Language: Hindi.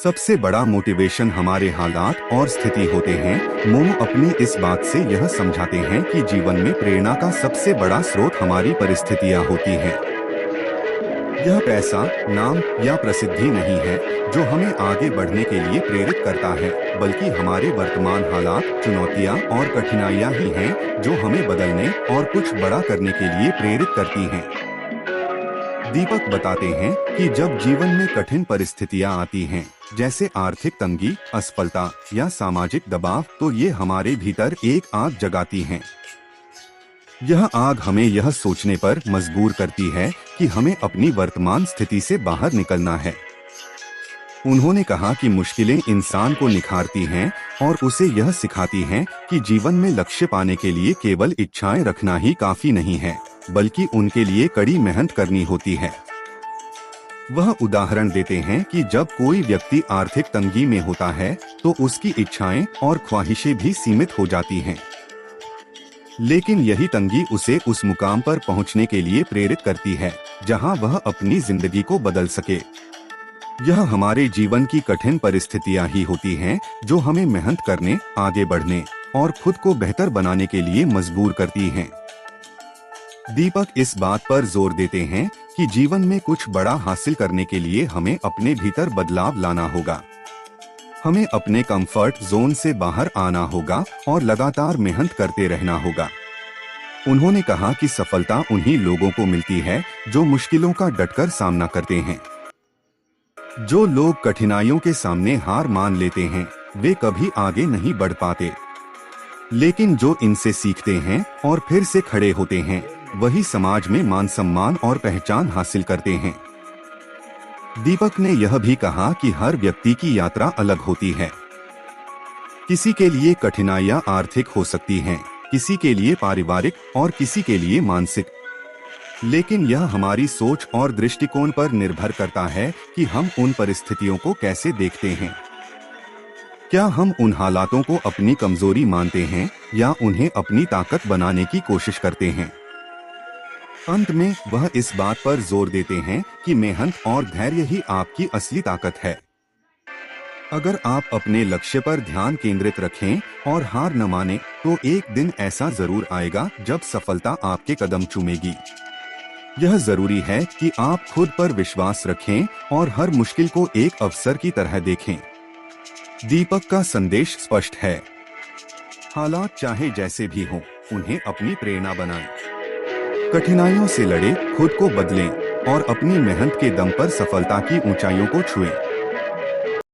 सबसे बड़ा मोटिवेशन हमारे हालात और स्थिति होते हैं। मोमो अपनी इस बात से यह समझाते हैं कि जीवन में प्रेरणा का सबसे बड़ा स्रोत हमारी परिस्थितियां होती हैं। यह पैसा, नाम या प्रसिद्धि नहीं है जो हमें आगे बढ़ने के लिए प्रेरित करता है, बल्कि हमारे वर्तमान हालात, चुनौतियां और कठिनाइयां ही हैं जो हमें बदलने और कुछ बड़ा करने के लिए प्रेरित करती हैं। दीपक बताते हैं कि जब जीवन में कठिन परिस्थितियां आती हैं, जैसे आर्थिक तंगी, असफलता या सामाजिक दबाव, तो ये हमारे भीतर एक आग जगाती हैं। यह आग हमें यह सोचने पर मजबूर करती है कि हमें अपनी वर्तमान स्थिति से बाहर निकलना है। उन्होंने कहा कि मुश्किलें इंसान को निखारती हैं और उसे यह सिखाती हैं कि जीवन में लक्ष्य पाने के लिए केवल इच्छाएं रखना ही काफी नहीं है, बल्कि उनके लिए कड़ी मेहनत करनी होती है। वह उदाहरण देते हैं कि जब कोई व्यक्ति आर्थिक तंगी में होता है तो उसकी इच्छाएं और ख्वाहिशें भी सीमित हो जाती हैं। लेकिन यही तंगी उसे उस मुकाम पर पहुंचने के लिए प्रेरित करती है जहां वह अपनी जिंदगी को बदल सके। यह हमारे जीवन की कठिन परिस्थितियां ही होती हैं जो हमें मेहनत करने, आगे बढ़ने और खुद को बेहतर बनाने के लिए मजबूर करती हैं। दीपक इस बात पर जोर देते हैं कि जीवन में कुछ बड़ा हासिल करने के लिए हमें अपने भीतर बदलाव लाना होगा। हमें अपने कंफर्ट जोन से बाहर आना होगा और लगातार मेहनत करते रहना होगा। उन्होंने कहा कि सफलता उन्हीं लोगों को मिलती है जो मुश्किलों का डटकर सामना करते हैं। जो लोग कठिनाइयों के सामने हार मान लेते हैं, वे कभी आगे नहीं बढ़ पाते। लेकिन जो इनसे सीखते हैं और फिर से खड़े होते हैं, वही समाज में मान सम्मान और पहचान हासिल करते हैं। दीपक ने यह भी कहा कि हर व्यक्ति की यात्रा अलग होती है। किसी के लिए कठिनाइयां आर्थिक हो सकती हैं, किसी के लिए पारिवारिक और किसी के लिए मानसिक। लेकिन यह हमारी सोच और दृष्टिकोण पर निर्भर करता है कि हम उन परिस्थितियों को कैसे देखते हैं। क्या हम उन हालातों को अपनी कमजोरी मानते हैं या उन्हें अपनी ताकत बनाने की कोशिश करते हैं। अंत में वह इस बात पर जोर देते हैं कि मेहनत और धैर्य ही आपकी असली ताकत है। अगर आप अपने लक्ष्य पर ध्यान केंद्रित रखें और हार न माने, तो एक दिन ऐसा जरूर आएगा जब सफलता आपके कदम चूमेगी। यह जरूरी है कि आप खुद पर विश्वास रखें और हर मुश्किल को एक अवसर की तरह देखें। दीपक का संदेश स्पष्ट है। हालात चाहे जैसे भी हों, उन्हें अपनी प्रेरणा बनाएं। कठिनाइयों से लड़ें, खुद को बदलें और अपनी मेहनत के दम पर सफलता की ऊंचाइयों को छुएं।